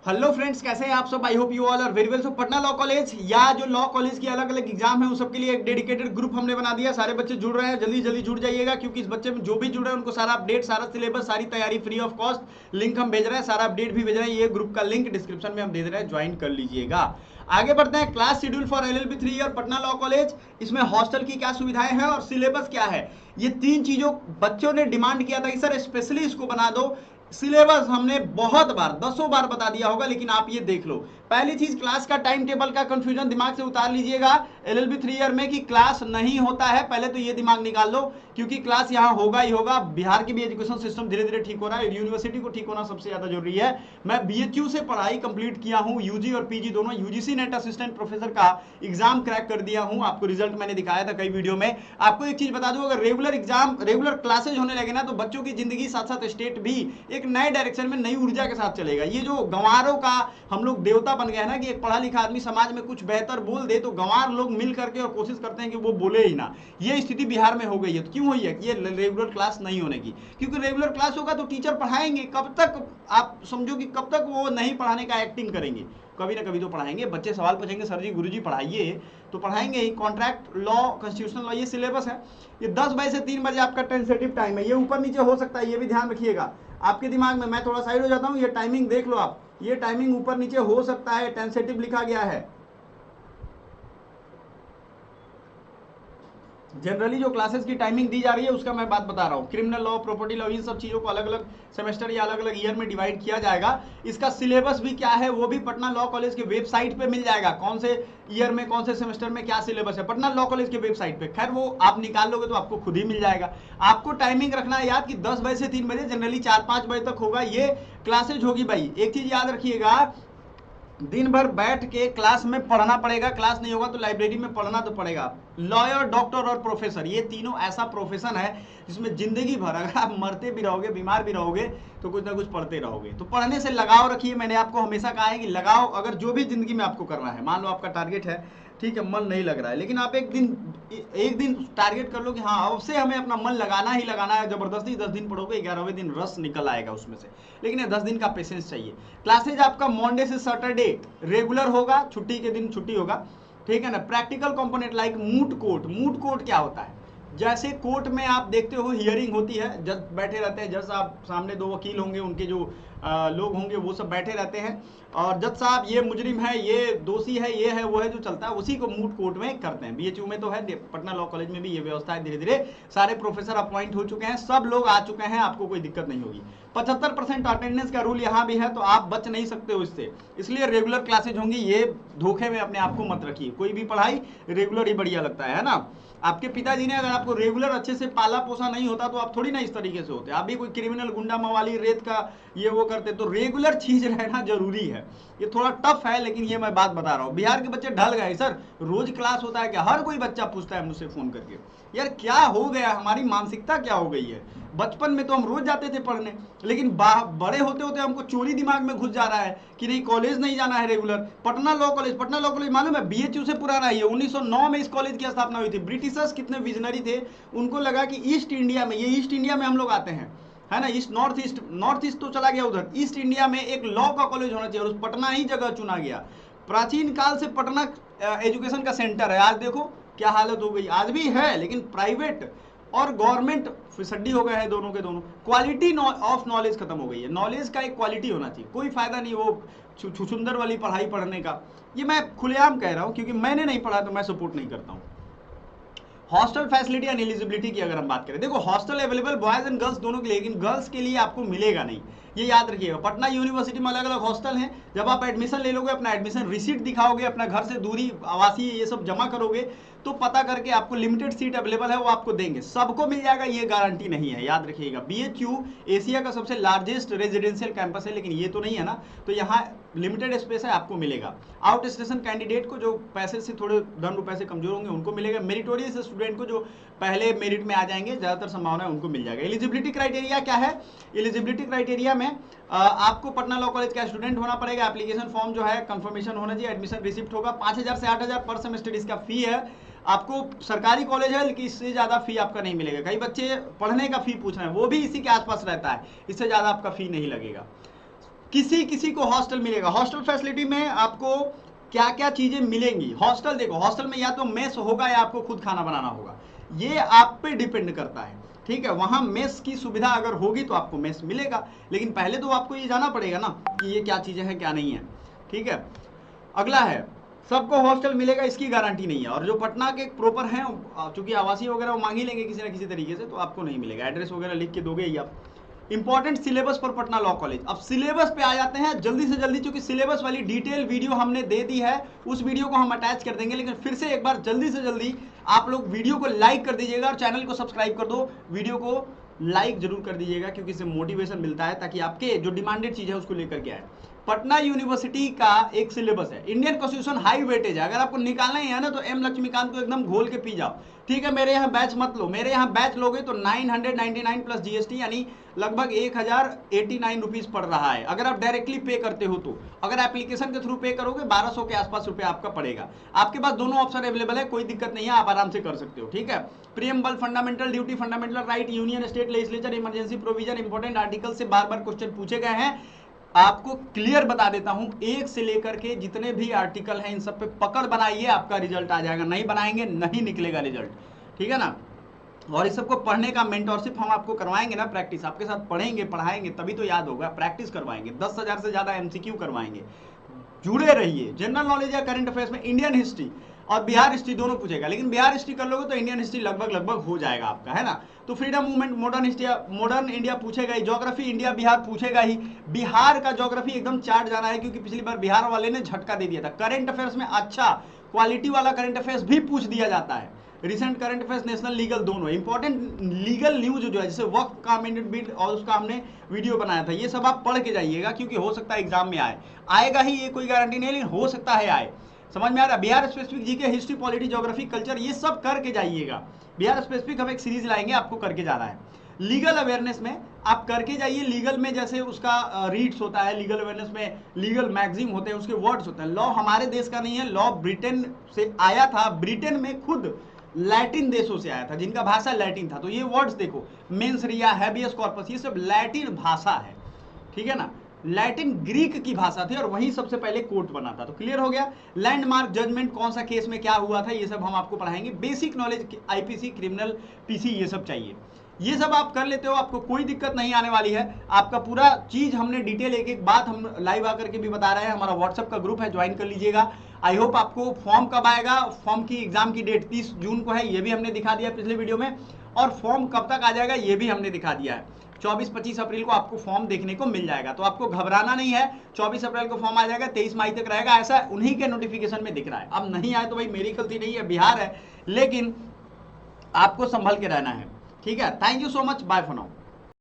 Hello friends, कैसे हैं आप सब। I hope you all are very well. So Patna law college या जो लॉ कॉलेज की अलग अलग एग्जाम है उन सबके लिए एक डेडिकेटेड ग्रुप हमने बना दिया। सारे बच्चे जुड़ रहे हैं, जल्दी जल्दी जुड़ जाइएगा, क्योंकि इस बच्चे में जो भी जुड़ रहे हैं उनको सारा अपडेट, सारा सिलेबस, सारी तैयारी फ्री ऑफ कॉस्ट लिंक हम भेज रहे हैं, सारा अपडेट भी भेज रहे हैं। ये ग्रुप का लिंक डिस्क्रिप्शन में हम दे रहे हैं, ज्वाइन कर लीजिएगा। आगे बढ़ते हैं। Class schedule for LLB 3 year Patna law college. इसमें हॉस्टल की क्या सुविधाएं हैं और सिलेबस क्या है, ये तीन चीजों बच्चों ने डिमांड किया था कि सर स्पेशली इसको बना दो। सिलेबस हमने बहुत बार, दसों बार बता दिया होगा, लेकिन आप ये देख लो। पहली चीज, क्लास का टाइम टेबल का कंफ्यूजन दिमाग से उतार लीजिएगा। LLB 3 ईयर में कि क्लास नहीं होता है, पहले तो ये दिमाग निकाल लो, क्योंकि क्लास यहाँ होगा ही होगा। बिहार की भी एजुकेशन सिस्टम धीरे धीरे ठीक हो रहा है, यूनिवर्सिटी को ठीक होना सबसे ज्यादा जरूरी है। मैं BHU से पढ़ाई कंप्लीट किया हूँ, UG और PG दोनों। UGC नेट असिस्टेंट प्रोफेसर का एग्जाम क्रैक कर दिया हूँ, आपको रिजल्ट मैंने दिखाया था कई वीडियो में। आपको एक चीज बता दूं, अगर रेगुलर एग्जाम, रेगुलर क्लासेज होने लगे ना, तो बच्चों की जिंदगी साथ साथ स्टेट भी एक नए डायरेक्शन में, नई ऊर्जा के साथ चलेगा। ये जो गंवारों का हम लोग देवता बन गए हैं ना, कि एक पढ़ा लिखा आदमी समाज में कुछ बेहतर बोल दे तो गंवार लोग मिल करके और कोशिश करते हैं कि वो बोले ही ना। ये स्थिति बिहार में हो गई है। तो क्यों हुई है? ये रेगुलर क्लास नहीं होने की। क्योंकि रेगुलर क्लास होगा तो टीचर पढ़ाएंगे, कब तक आप समझो कि कब तक वो नहीं पढ़ाने का एक्टिंग करेंगे? कभी ना कभी तो पढ़ाएंगे। बच्चे सवाल पूछेंगे, सर जी गुरुजी पढ़ाइए, तो पढ़ाएंगे ही। कॉन्ट्रैक्ट लॉ, कॉन्स्टिट्यूशनल लॉ, ये सिलेबस है। ये 10 बजे से 3 बजे आपका टेंटेटिव टाइम है। ये ऊपर नीचे हो सकता है, ये भी ध्यान रखिएगा आपके दिमाग में। मैं थोड़ा साइड हो जाता हूँ, ये टाइमिंग देख लो आप, ये टाइमिंग ऊपर नीचे हो सकता है, टेंटेटिव लिखा गया है। जनरली जो क्लासेस की टाइमिंग दी जा रही है उसका मैं बात बता रहा हूँ। क्रिमिनल लॉ, प्रॉपर्टी लॉ, इन सब चीज़ों को अलग अलग सेमेस्टर या अलग अलग ईयर में डिवाइड किया जाएगा। इसका सिलेबस भी क्या है वो भी पटना लॉ कॉलेज के वेबसाइट पे मिल जाएगा। कौन से ईयर में, कौन से सेमेस्टर में क्या सिलेबस है, पटना लॉ कॉलेज के वेबसाइट पे। खैर वो आप निकाल लोगे तो आपको खुद ही मिल जाएगा। आपको टाइमिंग रखना है याद कि 10 बजे से 3 बजे, जनरली 4-5 बजे तक होगा ये क्लासेज होगी। भाई एक चीज याद रखिएगा, दिन भर बैठ के क्लास में पढ़ना पड़ेगा। क्लास नहीं होगा तो लाइब्रेरी में पढ़ना तो पड़ेगा। लॉयर, डॉक्टर और प्रोफेसर, ये तीनों ऐसा प्रोफेशन है जिसमें जिंदगी भर अगर आप मरते भी रहोगे, बीमार भी रहोगे, तो कुछ ना कुछ पढ़ते रहोगे। तो पढ़ने से लगाव रखिए। मैंने आपको हमेशा कहा है कि लगाव अगर जो भी जिंदगी में आपको करना है, मान लो आपका टारगेट है, ठीक है, मन नहीं लग रहा है, लेकिन आप एक दिन टारगेट कर लो कि हाँ अब से हमें अपना मन लगाना ही लगाना है। जबरदस्ती 10 दिन पढ़ोगे, 11वें दिन रस निकल आएगा उसमें से। लेकिन ये 10 दिन का पेशेंस चाहिए। क्लासेज आपका मंडे से सैटरडे रेगुलर होगा, छुट्टी के दिन छुट्टी होगा, ठीक है ना। Practical component like moot court. Moot court क्या होता है? जैसे कोर्ट में आप देखते हो हियरिंग होती है, जज बैठे रहते हैं, जज साहब सामने 2 वकील होंगे, उनके जो लोग होंगे वो सब बैठे रहते हैं, और जज साहब ये मुजरिम है, ये दोषी है, ये है, वो है, जो चलता है उसी को मूट कोर्ट में करते हैं। BHU में तो है, पटना लॉ कॉलेज में भी ये व्यवस्था है। धीरे धीरे सारे प्रोफेसर अपॉइंट हो चुके हैं, सब लोग आ चुके हैं, आपको कोई दिक्कत नहीं होगी। 75% अटेंडेंस का रूल यहाँ भी है, तो आप बच नहीं सकते हो इससे। इसलिए रेगुलर क्लासेज होंगी, ये धोखे में अपने आप को मत रखिए। कोई भी पढ़ाई रेगुलर ही बढ़िया लगता है ना। आपके पिताजी ने अगर आपको रेगुलर अच्छे से पाला पोसा नहीं होता तो आप थोड़ी ना इस तरीके से होते। आप भी कोई क्रिमिनल, गुंडा मवाली, रेत का ये वो करते। तो रेगुलर चीज रहना जरूरी है। ये थोड़ा टफ है, लेकिन ये मैं बात बता रहा हूँ। बिहार के बच्चे ढल गए, सर रोज क्लास होता है क्या? हर कोई बच्चा पूछता है मुझसे फोन करके, यार क्या हो गया, हमारी मानसिकता क्या हो गई है? बचपन में तो हम रोज जाते थे पढ़ने, लेकिन बड़े होते होते हमको चोरी दिमाग में घुस जा रहा है कि नहीं कॉलेज नहीं जाना है regular. Patna law college, Patna law college मालूम है BHU से पुराना है। 1909 में इस कॉलेज की स्थापना हुई थी। ब्रिटिशर्स कितने विजनरी थे, उनको लगा कि ईस्ट इंडिया में, ये ईस्ट इंडिया में हम लोग आते हैं, है ना, ईस्ट नॉर्थ ईस्ट तो चला गया उधर, ईस्ट इंडिया में एक लॉ का कॉलेज होना चाहिए, और उस पटना ही जगह चुना गया। प्राचीन काल से पटना एजुकेशन का सेंटर है। आज देखो क्या हालत हो गई। आज भी है, लेकिन प्राइवेट और गवर्नमेंट फिसड्डी हो गए हैं दोनों के दोनों। क्वालिटी ऑफ नॉलेज खत्म हो गई है। नॉलेज का एक क्वालिटी होना चाहिए, कोई फायदा नहीं वो छुछुंदर वाली पढ़ाई पढ़ने का। ये मैं खुलेआम कह रहा हूँ, क्योंकि मैंने नहीं पढ़ा तो मैं सपोर्ट नहीं करता हूँ। हॉस्टल फैसिलिटी एंड एलिजिबिलिटी की अगर हम बात करें, देखो hostel available boys and girls दोनों के लिए, लेकिन गर्ल्स के लिए आपको मिलेगा नहीं, ये याद रखिएगा। पटना यूनिवर्सिटी में अलग अलग हॉस्टल हैं। जब आप एडमिशन ले लोगे, अपना एडमिशन रिसीट दिखाओगे, अपना घर से दूरी, आवासीय ये सब जमा करोगे, तो पता करके आपको लिमिटेड सीट अवेलेबल है वो आपको देंगे। सबको मिल जाएगा ये गारंटी नहीं है, याद रखिएगा। BHU एशिया का सबसे लार्जेस्ट रेजिडेंशियल कैंपस है, लेकिन ये तो नहीं है ना, तो यहाँ लिमिटेड स्पेस है, आपको मिलेगा। आउट स्टेशन कैंडिडेट को, जो पैसे से थोड़े धन रुपए से कमजोर होंगे, उनको मिलेगा। मेरिटोरियस स्टूडेंट को, जो पहले मेरिट में आ जाएंगे, ज्यादातर संभावना है उनको मिल जाएगा। एलिजिबिलिटी क्राइटेरिया क्या है? एलिजिबिलिटी क्राइटेरिया में आपको पटना लॉ कॉलेज का स्टूडेंट होना पड़ेगा। एप्लीकेशन फॉर्म जो है कंफर्मेशन होना चाहिए, एडमिशन रिसिप्ट होगा। 5000 से 8000 पर सेमेस्टर इसका फी है। आपको सरकारी कॉलेज है, लेकिन इससे ज्यादा फी आपका नहीं मिलेगा। कई बच्चे पढ़ने का फी पूछ रहे हैं, वो भी इसी के आसपास रहता है, इससे ज्यादा आपका फी नहीं लगेगा। किसी किसी को हॉस्टल मिलेगा। हॉस्टल फैसिलिटी में आपको क्या क्या चीजें मिलेंगी। हॉस्टल देखो, हॉस्टल में या तो मेस होगा या आपको खुद खाना बनाना होगा, ये आप पे डिपेंड करता है, ठीक है। वहां मेस की सुविधा अगर होगी तो आपको मेस मिलेगा, लेकिन पहले तो आपको ये जाना पड़ेगा ना कि ये क्या चीजें हैं क्या नहीं है, ठीक है। अगला है, सबको हॉस्टल मिलेगा इसकी गारंटी नहीं है, और जो पटना के प्रॉपर हैं चूंकि आवासीय वगैरह वो मांग ही लेंगे किसी ना किसी तरीके से, तो आपको नहीं मिलेगा। एड्रेस वगैरह लिख के दोगे ही आप। Important syllabus for Patna law college. अब सिलेबस पे आ जाते हैं जल्दी से जल्दी, क्योंकि सिलेबस वाली डिटेल वीडियो हमने दे दी है, उस वीडियो को हम अटैच कर देंगे, लेकिन फिर से एक बार जल्दी से जल्दी आप लोग वीडियो को लाइक कर दीजिएगा और चैनल को सब्सक्राइब कर दो। वीडियो को लाइक जरूर कर दीजिएगा, क्योंकि इससे मोटिवेशन मिलता है ताकि आपके जो डिमांडेड चीज है उसको लेकर के आए। पटना यूनिवर्सिटी का एक सिलेबस है, इंडियन कॉन्स्टिट्यूशन हाई वेटेज है। अगर आपको निकालना ही है ना तो एम लक्ष्मीकांत को एकदम घोल के पी जाओ, ठीक है। मेरे यहाँ बैच मत लो, मेरे यहाँ बैच लोगे तो 999 प्लस जीएसटी यानी लगभग 1089 रुपीज पड़ रहा है अगर आप डायरेक्टली पे करते हो तो। अगर एप्लीकेशन के थ्रू पे करोगे 1200 के आसपास रुपए आपका पड़ेगा। आपके पास दोनों ऑप्शन अवेलेबल है, कोई दिक्कत नहीं है, आप आराम से कर सकते हो, ठीक है। Preamble, fundamental duty, fundamental right, union state legislature, emergency provision, important article से बार बार क्वेश्चन पूछे गए हैं। आपको क्लियर बता देता हूं, एक से लेकर के जितने भी आर्टिकल हैं इन सब पे पकड़ बनाइए, आपका रिजल्ट आ जाएगा। नहीं बनाएंगे नहीं निकलेगा रिजल्ट, ठीक है ना। और इस सबको पढ़ने का मेंटरशिप हम आपको करवाएंगे ना, प्रैक्टिस आपके साथ पढ़ेंगे पढ़ाएंगे तभी तो याद होगा। प्रैक्टिस करवाएंगे, 10,000 से ज्यादा एमसीक्यू करवाएंगे। जुड़े रहिए। जनरल नॉलेज या करंट अफेयर्स में इंडियन हिस्ट्री और बिहार हिस्ट्री दोनों पूछेगा, लेकिन बिहार हिस्ट्री कर लोगे तो इंडियन हिस्ट्री लगभग हो जाएगा आपका, है ना। तो फ्रीडम मूवमेंट, मॉडर्न इंडिया पूछेगा ही, ज्योग्राफी इंडिया बिहार पूछेगा ही। बिहार का ज्योग्राफी एकदम चार्ट जाना है, क्योंकि पिछली बार बिहार वाले ने झटका दे दिया था। करंट अफेयर्स में अच्छा क्वालिटी वाला करंट अफेयर्स भी पूछ दिया जाता है, recent current affairs, national legal दोनों। इंपॉर्टेंट लीगल न्यूज जो है, जैसे वक्त का अमेंडमेंट बिल और उसका हमने वीडियो बनाया था, ये सब आप पढ़ के जाइएगा, क्योंकि हो सकता है एग्जाम में आएगा ही, ये कोई गारंटी नहीं, लेकिन हो सकता है आए। समझ में आ रहा है। Bihar specific GK, history, polity, geography, culture, ये सब करके जाइएगा। बिहार स्पेसिफिक हम एक सीरीज लाएंगे, आपको करके जाना है। लीगल अवेयरनेस में आप करके जाइए। लीगल में जैसे उसका रीड्स होता है, लीगल अवेयरनेस में लीगल मैगजीन होते हैं, उसके वर्ड्स होते हैं। लॉ हमारे देश का नहीं है, लॉ ब्रिटेन से आया था। ब्रिटेन में खुद लैटिन देशों से आया था, जिनका भाषा लैटिन था। तो ये वर्ड्स देखो, मेंस रिया, हैबियस कॉर्पस, ये सब लैटिन भाषा है, ठीक है ना। लैटिन ग्रीक की भाषा थी और वहीं सबसे पहले कोर्ट बना था। तो क्लियर हो गया। लैंडमार्क जजमेंट, कौन सा केस में क्या हुआ था, ये सब हम आपको पढ़ाएंगे। Basic knowledge, IPC, criminal, PC, ये सब चाहिए। ये सब आप कर लेते हो, आपको कोई दिक्कत नहीं आने वाली है। आपका पूरा चीज हमने डिटेल एक एक बात हम लाइव आकर के भी बता रहे हैं। हमारा व्हाट्सएप का ग्रुप है, ज्वाइन कर लीजिएगा। आई होप आपको फॉर्म कब आएगा, फॉर्म की एग्जाम की डेट 30 जून को है, ये भी हमने दिखा दिया पिछले वीडियो में। और फॉर्म कब तक आ जाएगा ये भी हमने दिखा दिया है। 24-25 अप्रैल को आपको फॉर्म देखने को मिल जाएगा, तो आपको घबराना नहीं है। 24 अप्रैल को फॉर्म आ जाएगा, 23 मई तक रहेगा, ऐसा उन्हीं के नोटिफिकेशन में दिख रहा है। अब नहीं आए तो भाई मेरी गलती नहीं है, बिहार है, लेकिन आपको संभल के रहना है, ठीक है। Thank you so much, bye for now.